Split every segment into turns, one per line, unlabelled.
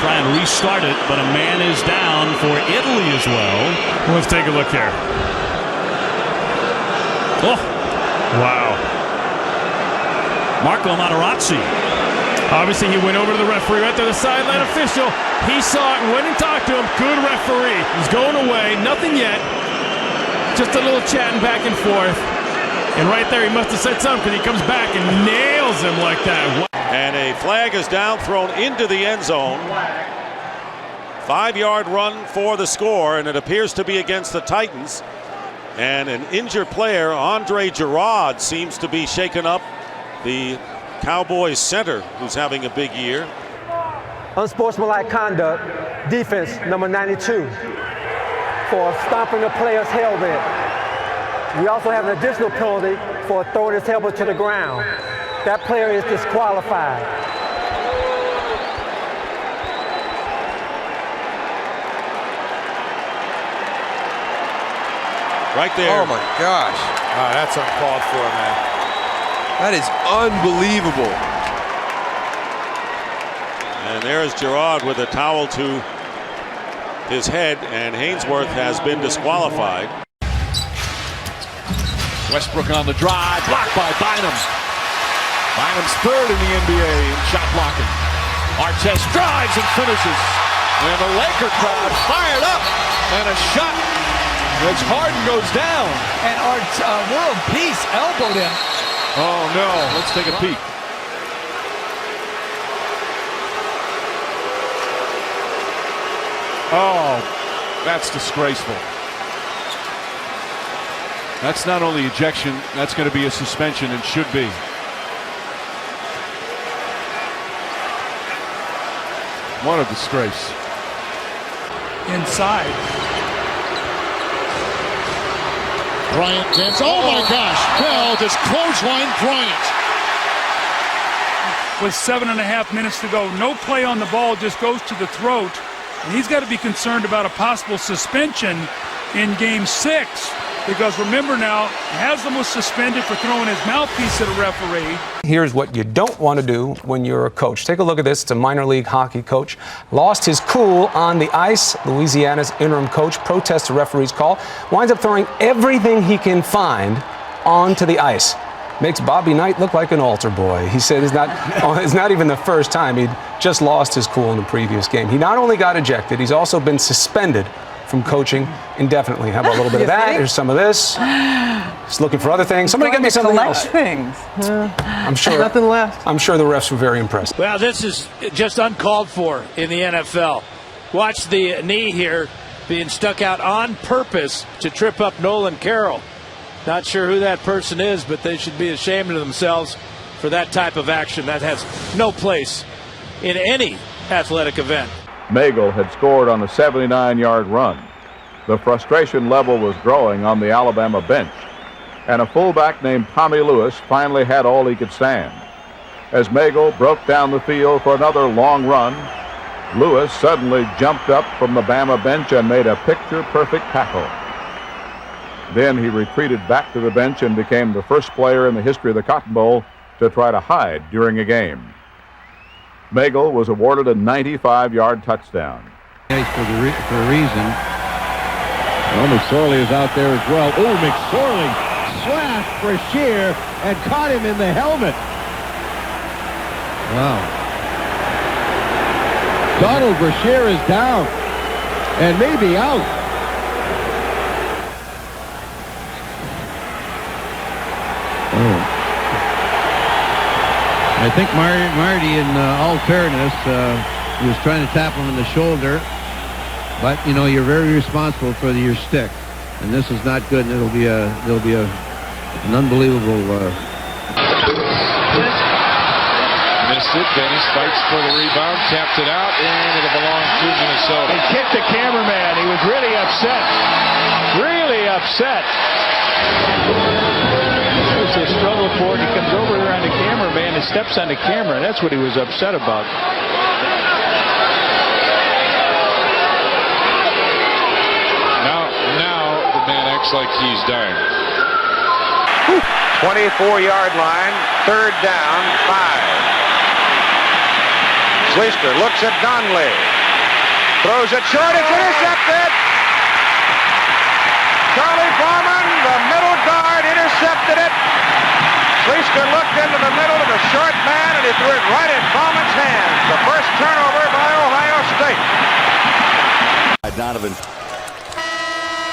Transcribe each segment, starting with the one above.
try and restart it, but a man is down for Italy as well.
Let's take a look here.
Oh,
Wow.
Marco Materazzi.
Obviously, he went over to the referee right there, the sideline official. He saw it and went and talked to him. Good referee. He's going away. Nothing yet. Just a little chatting back and forth. And right there, he must have said something because he comes back and nails him like that.
And a flag is down, thrown into the end zone. 5-yard run for the score, and it appears to be against the Titans. And an injured player, Andre Gerard, seems to be shaken up. The Cowboys center, who's having a big year.
Unsportsmanlike conduct, defense number 92, for stomping the player's helmet. We also have an additional penalty for throwing his helmet to the ground. That player is disqualified.
Right there.
Oh my gosh.
Oh, that's uncalled for, man.
That is unbelievable.
And there's Gerard with a towel to his head, and Hainsworth has been disqualified.
Westbrook on the drive, blocked by Bynum. Bynum's third in the NBA in shot blocking. Artest drives and finishes. And the Laker crowd fired up. And a shot as Harden goes down.
And our world peace elbowed him.
Oh no, let's take a peek. Oh, that's disgraceful. That's not only ejection, that's going to be a suspension and should be. What a disgrace.
Inside.
Bryant gets, oh my gosh, Bell just clothesline Bryant.
With 7.5 minutes to go, no play on the ball, just goes to the throat. And he's got to be concerned about a possible suspension in Game 6. Because remember now, Haslam was suspended for throwing his mouthpiece at a referee.
Here's what you don't want to do when you're a coach. Take a look at this. It's a minor league hockey coach. Lost his cool on the ice. Louisiana's interim coach protests the referee's call. Winds up throwing everything he can find onto the ice. Makes Bobby Knight look like an altar boy. He said it's not even the first time. He'd just lost his cool in the previous game. He not only got ejected, he's also been suspended from coaching indefinitely. How about a little bit of that? Here's some of this. Just looking for other things. Somebody get me something else.
Things.
I'm sure.
Nothing left.
I'm sure the refs were very impressed.
Well, this is just uncalled for in the NFL. Watch the knee here being stuck out on purpose to trip up Nolan Carroll. Not sure who that person is, but they should be ashamed of themselves for that type of action. That has no place in any athletic event.
Magel had scored on a 79-yard run. The frustration level was growing on the Alabama bench, and a fullback named Tommy Lewis finally had all he could stand. As Magel broke down the field for another long run, Lewis suddenly jumped up from the Bama bench and made a picture-perfect tackle. Then he retreated back to the bench and became the first player in the history of the Cotton Bowl to try to hide during a game. Magel was awarded a 95-yard touchdown.
For a reason. Well, McSorley is out there as well. Oh, McSorley slashed Brashear and caught him in the helmet. Wow. Donald Brashear is down and maybe out. Oh. I think Marty, in all fairness, was trying to tap him in the shoulder. But you know, you're very responsible for your stick, and this is not good. And there'll be an unbelievable.
Missed it. Dennis fights for the rebound, tapped it out, and it'll belong to Minnesota.
He kicked the cameraman. He was really upset. Really upset. There's a struggle for it. He comes over there on the cameraman and steps on the camera. That's what he was upset about.
Now the man acts like he's dying.
24-yard line, 3rd down, 5. Slister looks at Donley. Throws it short. It's intercepted. Charlie Bauman, the middle guard, intercepted it. Schleister looked into the middle of the short man, and he threw it right in Bauman's hands. The first turnover by Ohio State.
Donovan.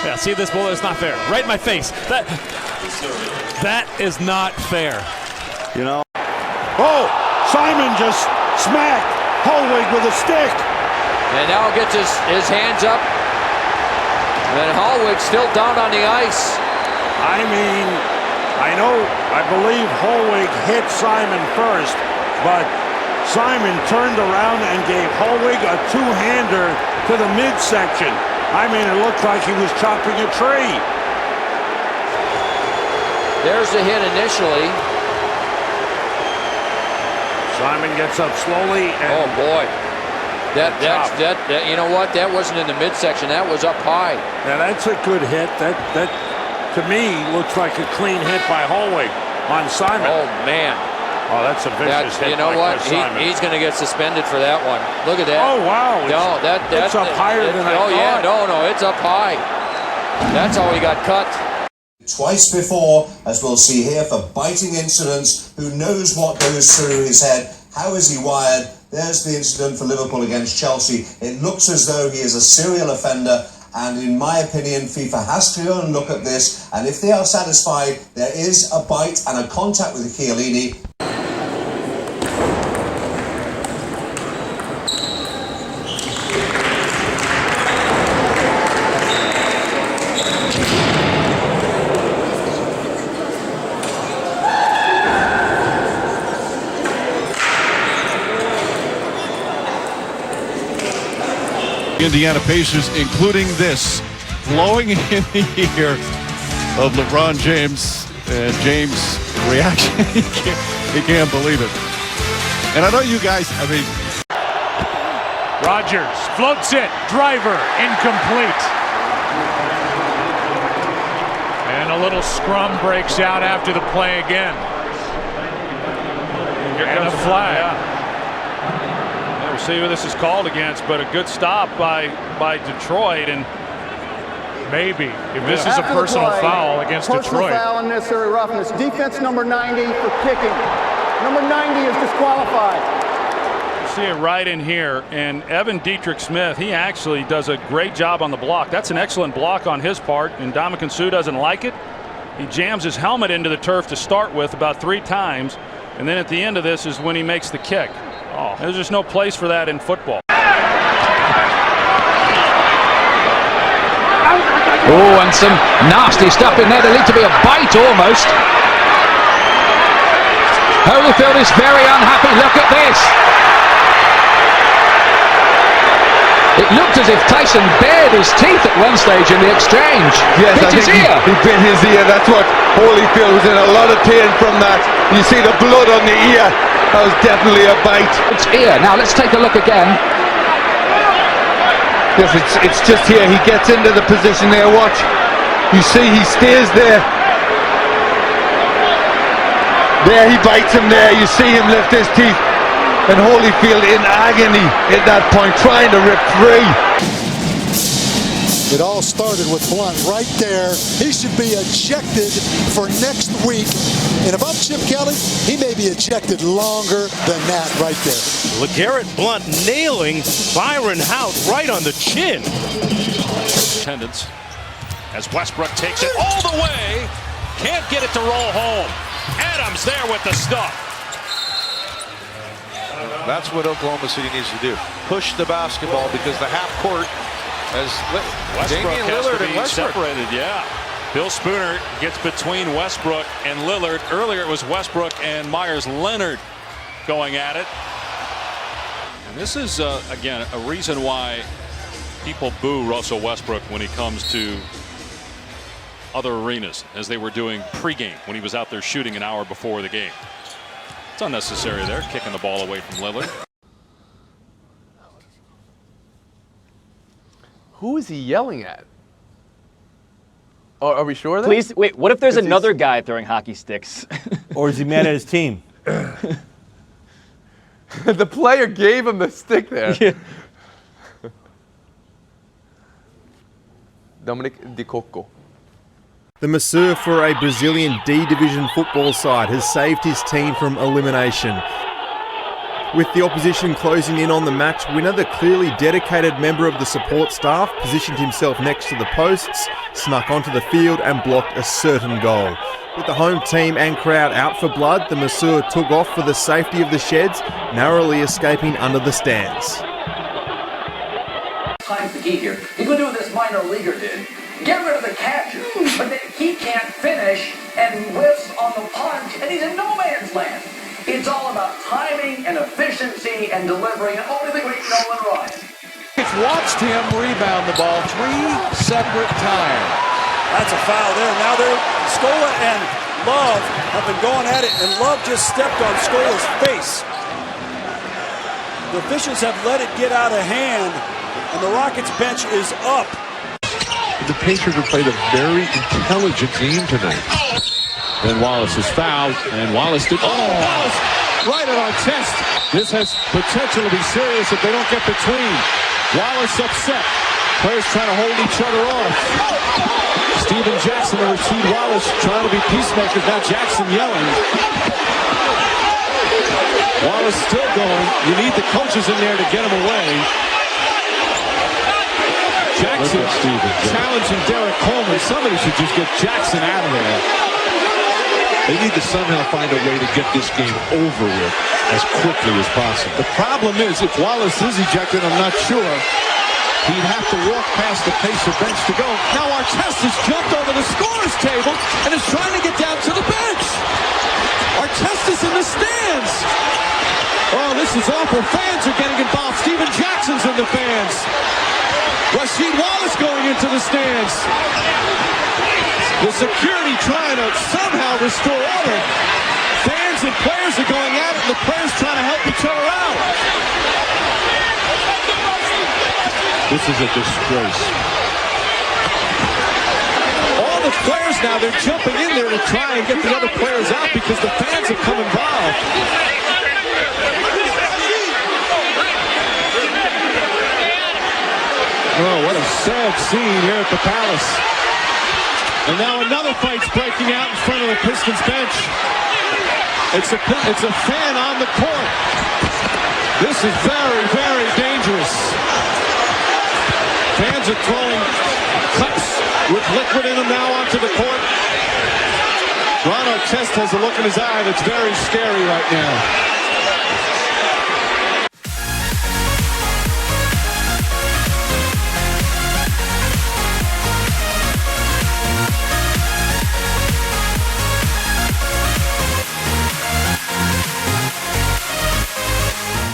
Yeah, see this bullet? It's not fair. Right in my face. That is not fair.
You know. Oh, Simon just smacked Holwig with a stick.
And now gets his hands up. And Holwig still down on the ice.
I mean, I believe Holwig hit Simon first, but Simon turned around and gave Holwig a two-hander to the midsection. I mean, it looked like he was chopping a tree.
There's the hit initially.
Simon gets up slowly. And
oh boy, that you know what? That wasn't in the midsection. That was up high.
Now that's a good hit. That to me looks like a clean hit by Holwig on Simon.
Oh man.
Oh, that's a vicious hit.
You know what? He's going to get suspended for that one. Look at that.
Oh wow.
No,
that's up higher than I thought.
Oh yeah, no, it's up high. That's how he got cut.
Twice before, as we'll see here, for biting incidents. Who knows what goes through his head? How is he wired? There's the incident for Liverpool against Chelsea. It looks as though he is a serial offender, and in my opinion, FIFA has to go and look at this, and if they are satisfied, there is a bite and a contact with the Chiellini.
Indiana Pacers, including this, blowing in the ear of LeBron James, and James' reaction, he can't believe it. And I know you guys, I mean...
Rodgers floats it, driver, incomplete. And a little scrum breaks out after the play again. And a flag. Yeah. We'll see who this is called against, but a good stop by Detroit, and maybe if this is a personal foul against Detroit.
Personal foul, unnecessary roughness. Defense number 90 for kicking. Number 90 is disqualified.
See it right in here, and Evan Dietrich Smith, he actually does a great job on the block. That's an excellent block on his part, and Ndamukong Suh doesn't like it. He jams his helmet into the turf to start with about 3 times, and then at the end of this is when he makes the kick. Oh, there's just no place for that in football.
Oh, and some nasty stuff in there. There needs to be a bite almost. Holyfield is very unhappy. Look at this. It looked as if Tyson bared his teeth at one stage in the exchange.
Yes,
bit his ear.
He bit his ear. That's what Holyfield was in a lot of pain from that. You see the blood on the ear. That was definitely a bite.
It's ear. Now let's take a look again.
Yes, it's just here. He gets into the position there. Watch. You see he stays there. There he bites him there. You see him lift his teeth. And Holyfield in agony at that point, trying to rip free.
It all started with Blunt right there. He should be ejected for next week. And if I'm Chip Kelly, he may be ejected longer than that right there.
LeGarrette Blunt nailing Byron Hout right on the chin.
Attendance as Westbrook takes it all the way. Can't get it to roll home. Adams there with the stuff.
That's what Oklahoma City needs to do. Push the basketball, because the half court has
Westbrook
Damian
has
Lillard
to
and
be
Westbrook.
separated, yeah. Bill Spooner gets between Westbrook and Lillard. Earlier it was Westbrook and Myers Leonard going at it. And this is, again, a reason why people boo Russell Westbrook when he comes to other arenas, as they were doing pregame when he was out there shooting an hour before the game. It's unnecessary there, kicking the ball away from Lillard.
Who is he yelling at? Are we sure?
Please, wait, what if there's another guy throwing hockey sticks?
Or is he mad at his team?
The player gave him the stick there.
Yeah.
Dominic Di Cocco.
The masseur for a Brazilian D Division football side has saved his team from elimination. With the opposition closing in on the match winner, the clearly dedicated member of the support staff positioned himself next to the posts, snuck onto the field and blocked a certain goal. With the home team and crowd out for blood, the masseur took off for the safety of the sheds, narrowly escaping under the stands.
Time's the key here. He's going to do what this minor leaguer did. Get rid of the catch, but then he can't finish and whiffs on the punch, and he's in no man's land. It's all about timing and efficiency and delivering, and only the great Nolan Ryan.
It's watched him rebound the ball 3 separate times.
That's a foul there. Now Scola and Love have been going at it, and Love just stepped on Scola's face. The officials have let it get out of hand, and the Rockets bench is up.
The Pacers have played a very intelligent game tonight.
Then Wallace is fouled, and Wallace did. Wallace right at our chest. This has potential to be serious if they don't get between. Wallace upset. Players trying to hold each other off. Steven Jackson and Rasheed Wallace trying to be peacemakers. Now Jackson yelling. Wallace still going. You need the coaches in there to get him away. Jackson challenging Derek Coleman. Somebody should just get Jackson out of there.
They need to somehow find a way to get this game over with as quickly as possible.
The problem is, if Wallace is ejected, I'm not sure, he'd have to walk past the Pacer bench to go. Now Artest has jumped over the scorer's table and is trying to get down to the bench. Artest is in the stands. Oh, this is awful. Fans are getting involved. Steven Jackson's in the fans. Rasheed Wallace going into the stands. The security trying to somehow restore order. Fans and players are going at it, and the players trying to help each other out.
This is a disgrace.
All the players now, they're jumping in there to try and get the other players out because the fans have come involved. Oh, what a sad scene here at the Palace. And now another fight's breaking out in front of the Pistons bench. It's a fan on the court. This is very, very dangerous. Fans are throwing cups with liquid in them now onto the court. Ron Artest has a look in his eye that's very scary right now.